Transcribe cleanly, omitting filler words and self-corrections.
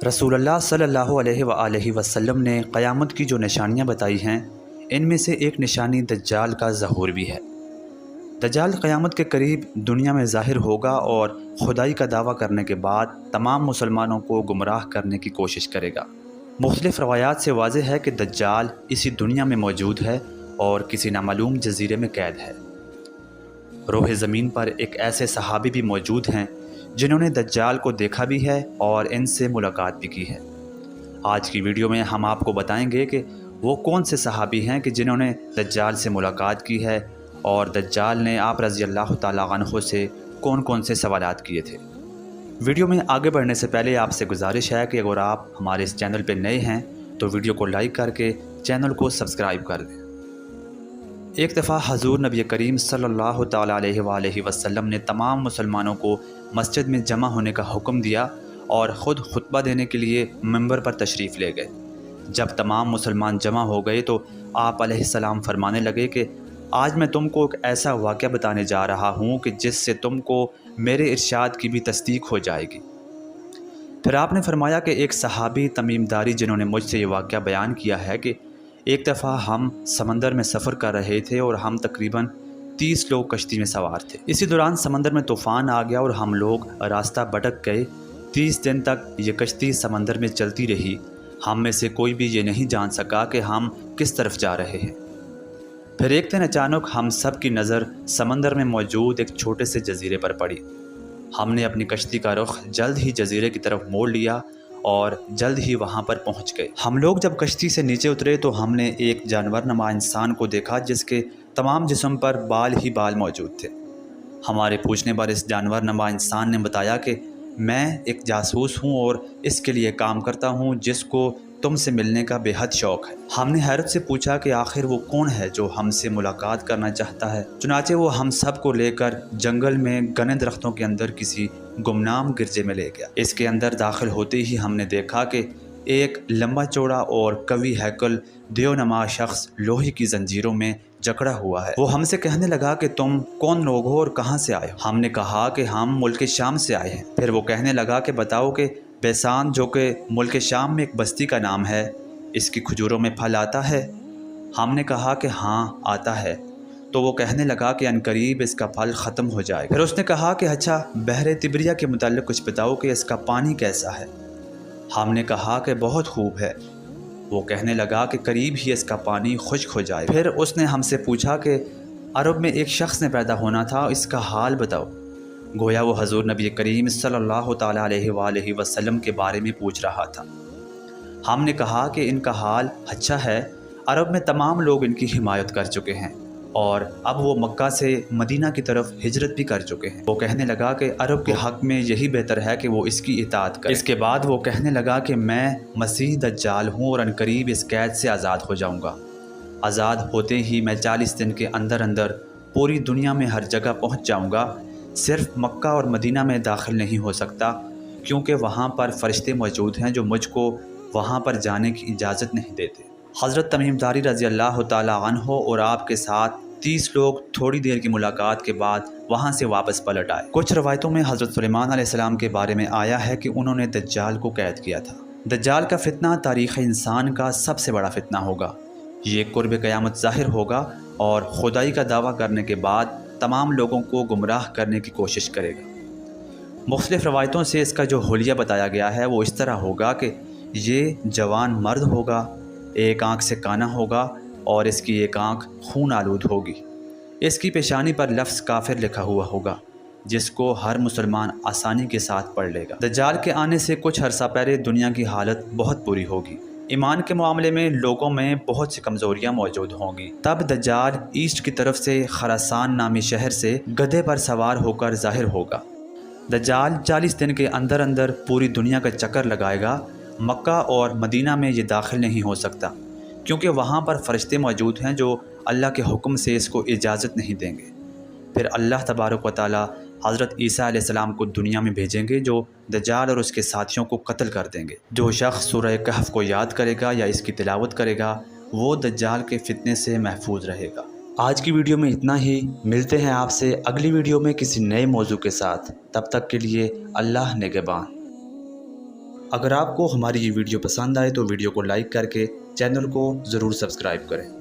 رسول اللہ صلی اللہ علیہ وآلہ وسلم نے قیامت کی جو نشانیاں بتائی ہیں ان میں سے ایک نشانی دجال کا ظہور بھی ہے۔ دجال قیامت کے قریب دنیا میں ظاہر ہوگا اور خدائی کا دعویٰ کرنے کے بعد تمام مسلمانوں کو گمراہ کرنے کی کوشش کرے گا۔ مختلف روایات سے واضح ہے کہ دجال اسی دنیا میں موجود ہے اور کسی نامعلوم جزیرے میں قید ہے۔ روح زمین پر ایک ایسے صحابی بھی موجود ہیں جنہوں نے دجال کو دیکھا بھی ہے اور ان سے ملاقات بھی کی ہے۔ آج کی ویڈیو میں ہم آپ کو بتائیں گے کہ وہ کون سے صحابی ہیں کہ جنہوں نے دجال سے ملاقات کی ہے اور دجال نے آپ رضی اللہ تعالیٰ عنہ سے کون کون سے سوالات کیے تھے۔ ویڈیو میں آگے بڑھنے سے پہلے آپ سے گزارش ہے کہ اگر آپ ہمارے اس چینل پہ نئے ہیں تو ویڈیو کو لائک کر کے چینل کو سبسکرائب کر دیں۔ ایک دفعہ حضور نبی کریم صلی اللہ تعالیٰ علیہ وآلہ وسلم نے تمام مسلمانوں کو مسجد میں جمع ہونے کا حکم دیا اور خود خطبہ دینے کے لیے منبر پر تشریف لے گئے۔ جب تمام مسلمان جمع ہو گئے تو آپ علیہ السلام فرمانے لگے کہ آج میں تم کو ایک ایسا واقعہ بتانے جا رہا ہوں کہ جس سے تم کو میرے ارشاد کی بھی تصدیق ہو جائے گی۔ پھر آپ نے فرمایا کہ ایک صحابی تمیم داری جنہوں نے مجھ سے یہ واقعہ بیان کیا ہے کہ ایک دفعہ ہم سمندر میں سفر کر رہے تھے اور ہم تقریباً 30 لوگ کشتی میں سوار تھے۔ اسی دوران سمندر میں طوفان آ گیا اور ہم لوگ راستہ بھٹک گئے۔ 30 دن تک یہ کشتی سمندر میں چلتی رہی۔ ہم میں سے کوئی بھی یہ نہیں جان سکا کہ ہم کس طرف جا رہے ہیں۔ پھر ایک دن اچانک ہم سب کی نظر سمندر میں موجود ایک چھوٹے سے جزیرے پر پڑی۔ ہم نے اپنی کشتی کا رخ جلد ہی جزیرے کی طرف موڑ لیا اور جلد ہی وہاں پر پہنچ گئے۔ ہم لوگ جب کشتی سے نیچے اترے تو ہم نے ایک جانور نما انسان کو دیکھا جس کے تمام جسم پر بال ہی بال موجود تھے۔ ہمارے پوچھنے پر اس جانور نما انسان نے بتایا کہ میں ایک جاسوس ہوں اور اس کے لیے کام کرتا ہوں جس کو تم سے ملنے کا بے حد شوق ہے۔ ہم نے حیرت سے پوچھا کہ آخر وہ کون ہے جو ہم سے ملاقات کرنا چاہتا ہے۔ چنانچہ وہ ہم سب کو لے کر جنگل میں گھنے درختوں کے اندر کسی گمنام گرجے میں لے گیا۔ اس کے اندر داخل ہوتے ہی ہم نے دیکھا کہ ایک لمبا چوڑا اور قوی ہیکل دیو نما شخص لوہے کی زنجیروں میں جکڑا ہوا ہے۔ وہ ہم سے کہنے لگا کہ تم کون لوگ ہو اور کہاں سے آئے ہو؟ ہم نے کہا کہ ہم ملک شام سے آئے ہیں۔ پھر وہ کہنے لگا کہ بتاؤ کہ بیسان جو کہ ملک شام میں ایک بستی کا نام ہے اس کی کھجوروں میں پھل آتا ہے؟ ہم نے کہا کہ ہاں آتا ہے۔ تو وہ کہنے لگا کہ عنقریب اس کا پھل ختم ہو جائے گا۔ پھر اس نے کہا کہ اچھا بحر تبریہ کے متعلق کچھ بتاؤ کہ اس کا پانی کیسا ہے؟ ہم نے کہا کہ بہت خوب ہے۔ وہ کہنے لگا کہ قریب ہی اس کا پانی خشک ہو جائے گا۔ پھر اس نے ہم سے پوچھا کہ عرب میں ایک شخص نے پیدا ہونا تھا، اس کا حال بتاؤ۔ گویا وہ حضور نبی کریم صلی اللہ تعالیٰ علیہ وآلہ وسلم کے بارے میں پوچھ رہا تھا۔ ہم نے کہا کہ ان کا حال اچھا ہے، عرب میں تمام لوگ ان کی حمایت کر چکے ہیں اور اب وہ مکہ سے مدینہ کی طرف ہجرت بھی کر چکے ہیں۔ وہ کہنے لگا کہ عرب کے حق میں یہی بہتر ہے کہ وہ اس کی اطاعت کرے۔ اس کے بعد وہ کہنے لگا کہ میں مسیح دجال ہوں اور عنقریب اس قید سے آزاد ہو جاؤں گا۔ آزاد ہوتے ہی میں 40 دن کے اندر اندر پوری دنیا میں ہر جگہ پہنچ جاؤں گا، صرف مکہ اور مدینہ میں داخل نہیں ہو سکتا کیونکہ وہاں پر فرشتے موجود ہیں جو مجھ کو وہاں پر جانے کی اجازت نہیں دیتے۔ حضرت تمیم داری رضی اللہ تعالیٰ عنہ اور آپ کے ساتھ 30 لوگ تھوڑی دیر کی ملاقات کے بعد وہاں سے واپس پلٹ آئے۔ کچھ روایتوں میں حضرت سلیمان علیہ السلام کے بارے میں آیا ہے کہ انہوں نے دجال کو قید کیا تھا۔ دجال کا فتنہ تاریخ انسان کا سب سے بڑا فتنہ ہوگا۔ یہ قرب قیامت ظاہر ہوگا اور خدائی کا دعویٰ کرنے کے بعد تمام لوگوں کو گمراہ کرنے کی کوشش کرے گا۔ مختلف روایتوں سے اس کا جو حلیہ بتایا گیا ہے وہ اس طرح ہوگا کہ یہ جوان مرد ہوگا، ایک آنکھ سے کانا ہوگا اور اس کی ایک آنکھ خون آلود ہوگی۔ اس کی پیشانی پر لفظ کافر لکھا ہوا ہوگا جس کو ہر مسلمان آسانی کے ساتھ پڑھ لے گا۔ دجال کے آنے سے کچھ عرصہ پہلے دنیا کی حالت بہت بری ہوگی۔ ایمان کے معاملے میں لوگوں میں بہت سی کمزوریاں موجود ہوں گی۔ تب دجال ایسٹ کی طرف سے خراسان نامی شہر سے گدھے پر سوار ہو کر ظاہر ہوگا۔ دجال 40 دن کے اندر اندر پوری دنیا کا چکر لگائے گا۔ مکہ اور مدینہ میں یہ داخل نہیں ہو سکتا کیونکہ وہاں پر فرشتے موجود ہیں جو اللہ کے حکم سے اس کو اجازت نہیں دیں گے۔ پھر اللہ تبارک و تعالیٰ حضرت عیسیٰ علیہ السلام کو دنیا میں بھیجیں گے جو دجال اور اس کے ساتھیوں کو قتل کر دیں گے۔ جو شخص سورہ کہف کو یاد کرے گا یا اس کی تلاوت کرے گا وہ دجال کے فتنے سے محفوظ رہے گا۔ آج کی ویڈیو میں اتنا ہی، ملتے ہیں آپ سے اگلی ویڈیو میں کسی نئے موضوع کے ساتھ۔ تب تک کے لیے اللہ نگہبان۔ اگر آپ کو ہماری یہ ویڈیو پسند آئے تو ویڈیو کو لائک کر کے چینل کو ضرور سبسکرائب کریں۔